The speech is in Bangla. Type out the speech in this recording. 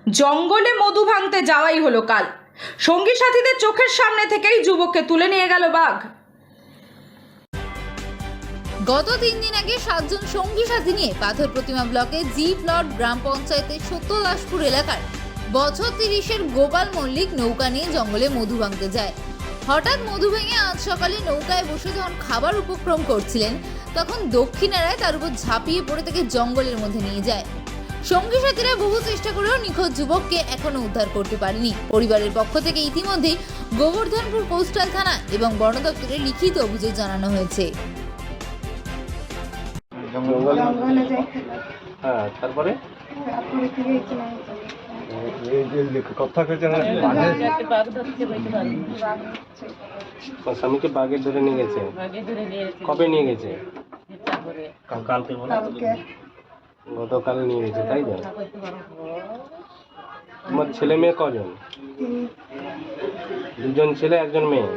জঙ্গলে মধু ভাঙতে যাওয়াই হলো কাল। সঙ্গী সাথীদের চোখের সামনে থেকেই যুবককে তুলে নিয়ে গেল বাঘ। গত 3 দিন আগে 7 জন সঙ্গী সাথী নিয়ে পাথর প্রতিমা ব্লকে জি প্লট গ্রাম পঞ্চায়েতের সত্যদাসপুর এলাকার বছর 30-এর গোপাল মল্লিক নৌকা নিয়ে জঙ্গলে মধু ভাঙতে যায়। হঠাৎ মধু ভেঙে আজ সকালে নৌকায় বসে যখন খাবার উপক্রম করছিলেন, তখন দক্ষিণারায় তার উপর ঝাঁপিয়ে পড়ে তাকে জঙ্গলের মধ্যে নিয়ে যায়। সঙ্গী সাথীরা বহু চেষ্টা করেও নিখোঁজ যুবককে এখনো উদ্ধার করতে পারেনি। পরিবারের পক্ষ থেকে ইতিমধ্যেই গোবর্ধনপুর কোস্টাল থানা এবং বন দপ্তরে লিখিত অভিযোগ জানানো হয়েছে। জঙ্গলে যাই খেলা। হ্যাঁ, তারপরে তারপরে ফিরে গেছিলাম। কথা কইতে না স্বামীকে বাগে ধরে নিয়ে গেছে। কবে নিয়ে গেছে? কালকে গতকাল নিয়ে গেছে, তাই তো? তোমার ছেলে মেয়ে কজন? 2 জন ছেলে 1 জন মেয়ে।